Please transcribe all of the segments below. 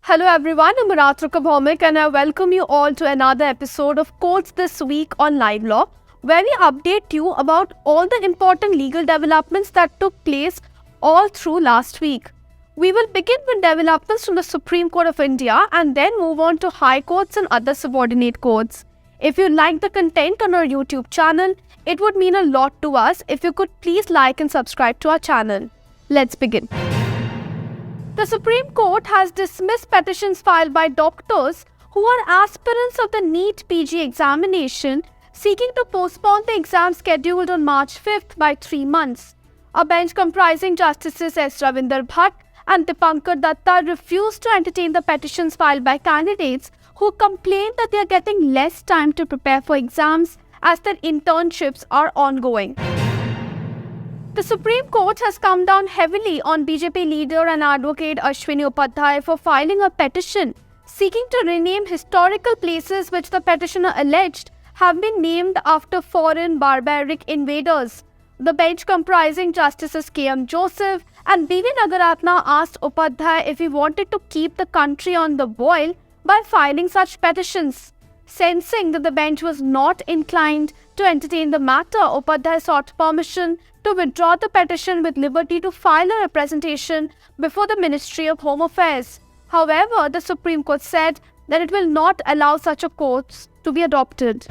Hello everyone, I'm Maratrika Bhaumik and I welcome you all to another episode of Courts This Week on Live Law, where we update you about all the important legal developments that took place all through last week. We will begin with developments from the Supreme Court of India and then move on to High Courts and other subordinate courts. If you like the content on our YouTube channel, it would mean a lot to us if you could please like and subscribe to our channel. Let's begin. The Supreme Court has dismissed petitions filed by doctors who are aspirants of the NEET PG examination seeking to postpone the exam scheduled on March 5th by 3 months. A bench comprising Justices S. Ravinder Bhatt and Dipankar Datta refused to entertain the petitions filed by candidates who complained that they are getting less time to prepare for exams as their internships are ongoing. The Supreme Court has come down heavily on BJP leader and advocate Ashwini Upadhyay for filing a petition seeking to rename historical places which the petitioner alleged have been named after foreign barbaric invaders. The bench comprising Justices K.M. Joseph and B.V. Nagaratna asked Upadhyay if he wanted to keep the country on the boil by filing such petitions. Sensing that the bench was not inclined to entertain the matter, Upadhyay sought permission to withdraw the petition with liberty to file a representation before the Ministry of Home Affairs. However, the Supreme Court said that it will not allow such a course to be adopted.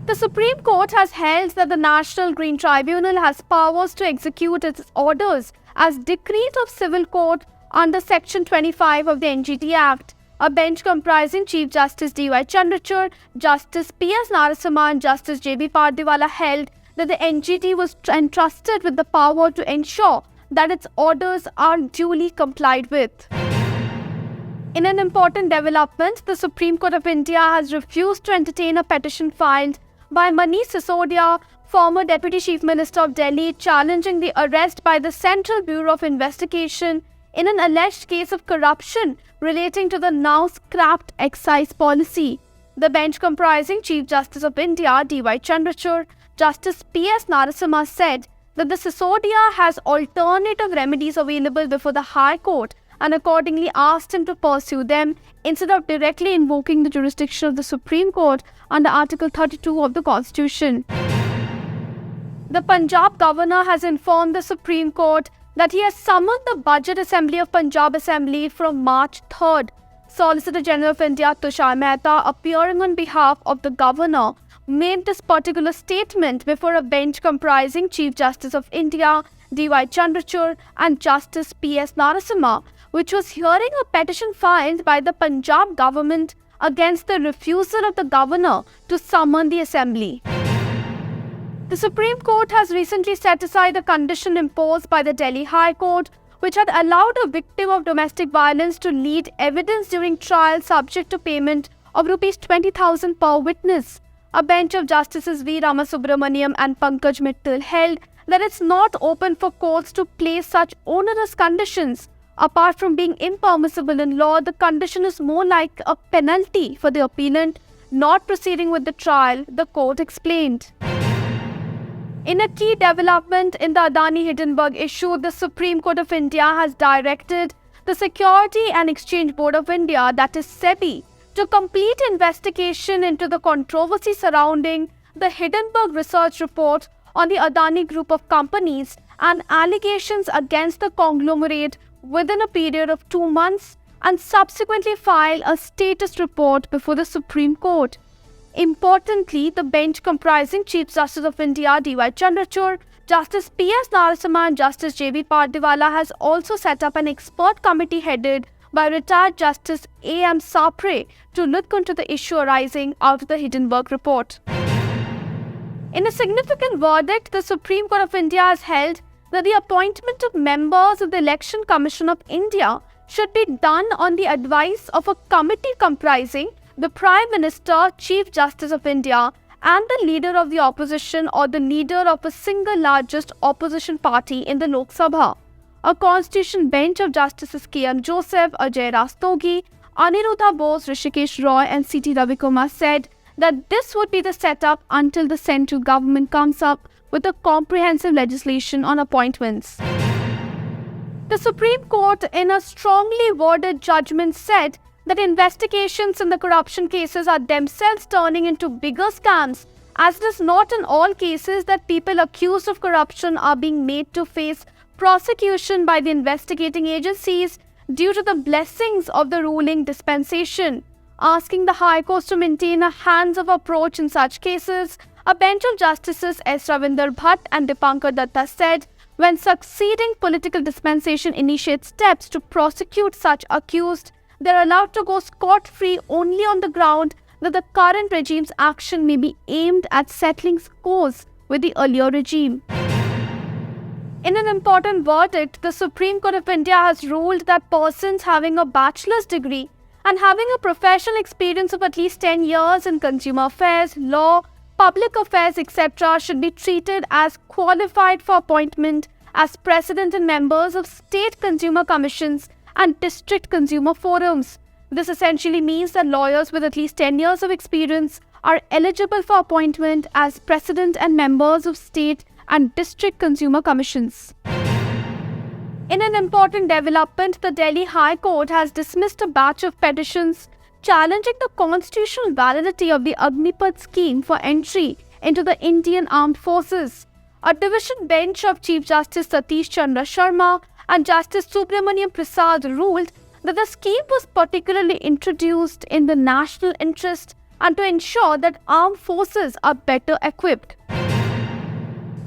The Supreme Court has held that the National Green Tribunal has powers to execute its orders as decrees of civil court under Section 25 of the NGT Act. A bench comprising Chief Justice D.Y. Chandrachud, Justice P.S. Narasimha and Justice J.B. Pardiwala held that the NGT was entrusted with the power to ensure that its orders are duly complied with. In an important development, the Supreme Court of India has refused to entertain a petition filed by Manish Sisodia, former Deputy Chief Minister of Delhi, challenging the arrest by the Central Bureau of Investigation in an alleged case of corruption relating to the now scrapped excise policy. The bench comprising Chief Justice of India, D.Y. Chandrachud, Justice P.S. Narasimha said that the Sisodia has alternative remedies available before the High Court and accordingly asked him to pursue them instead of directly invoking the jurisdiction of the Supreme Court under Article 32 of the Constitution. The Punjab governor has informed the Supreme Court that he has summoned the Budget Assembly of Punjab Assembly from March 3rd. Solicitor General of India Tushar Mehta, appearing on behalf of the governor, made this particular statement before a bench comprising Chief Justice of India D.Y. Chandrachud and Justice P.S. Narasimha, which was hearing a petition filed by the Punjab government against the refusal of the governor to summon the assembly. The Supreme Court has recently set aside a condition imposed by the Delhi High Court, which had allowed a victim of domestic violence to lead evidence during trial subject to payment of Rs 20,000 per witness. A bench of Justices V. Ramasubramaniam and Pankaj Mittal held that it's not open for courts to place such onerous conditions. Apart from being impermissible in law, the condition is more like a penalty for the appellant not proceeding with the trial, the court explained. In a key development in the Adani Hindenburg issue, the Supreme Court of India has directed the Security and Exchange Board of India, that is SEBI, to complete investigation into the controversy surrounding the Hindenburg research report on the Adani group of companies and allegations against the conglomerate within a period of 2 months and subsequently file a status report before the Supreme Court. Importantly, the bench comprising Chief Justice of India D.Y. Chandrachud, Justice P.S. Narasimha and Justice J.B. Pardiwala has also set up an expert committee headed by retired Justice A.M. Sapre to look into the issue arising out of the Hindenburg report. In a significant verdict, the Supreme Court of India has held that the appointment of members of the Election Commission of India should be done on the advice of a committee comprising the Prime Minister, Chief Justice of India, and the leader of the opposition or the leader of a single largest opposition party in the Lok Sabha. A constitution bench of Justices K.M. Joseph, Ajay Rastogi, Aniruddha Bose, Rishikesh Roy and C.T. Ravikumar said that this would be the setup until the central government comes up with a comprehensive legislation on appointments. The Supreme Court, in a strongly worded judgment, said that investigations in the corruption cases are themselves turning into bigger scams, as it is not in all cases that people accused of corruption are being made to face prosecution by the investigating agencies due to the blessings of the ruling dispensation. Asking the High Court to maintain a hands-off approach in such cases, a bench of Justices S. Ravinder Bhatt and Dipankar Datta said, when succeeding political dispensation initiates steps to prosecute such accused, they are allowed to go scot-free only on the ground that the current regime's action may be aimed at settling scores with the earlier regime. In an important verdict, the Supreme Court of India has ruled that persons having a bachelor's degree and having a professional experience of at least 10 years in consumer affairs, law, public affairs, etc. should be treated as qualified for appointment as president and members of state consumer commissions and district consumer forums. This essentially means that lawyers with at least 10 years of experience are eligible for appointment as president and members of state and district consumer commissions. In an important development, the Delhi High Court has dismissed a batch of petitions challenging the constitutional validity of the Agnipath scheme for entry into the Indian Armed Forces. A division bench of Chief Justice Satish Chandra Sharma and Justice Subramaniam Prasad ruled that the scheme was particularly introduced in the national interest and to ensure that armed forces are better equipped.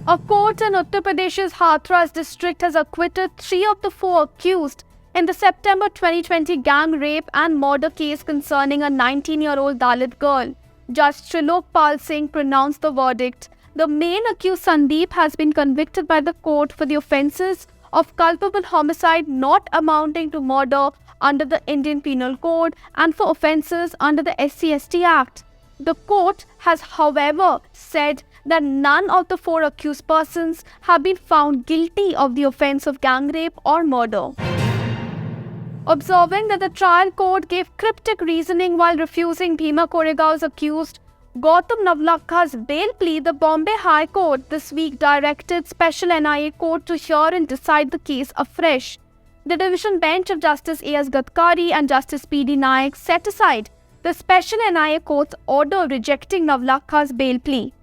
A court in Uttar Pradesh's Hathras district has acquitted 3 of the 4 accused in the September 2020 gang rape and murder case concerning a 19-year-old Dalit girl. Judge Trilok Pal Singh pronounced the verdict. The main accused Sandeep has been convicted by the court for the offences of culpable homicide not amounting to murder under the Indian Penal Code and for offences under the SC/ST Act. The court has, however, said that none of the 4 accused persons have been found guilty of the offence of gang rape or murder. Observing that the trial court gave cryptic reasoning while refusing Bhima Koregaon's accused Gautam Navlakha's bail plea, the Bombay High Court this week directed Special NIA Court to hear and decide the case afresh. The division bench of Justice A.S. Gadkari and Justice P.D. Naik set aside the Special NIA Court's order rejecting Navlakha's bail plea.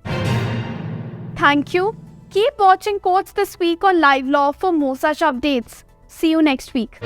Thank you. Keep watching Courts This Week on Live Law for more such updates. See you next week.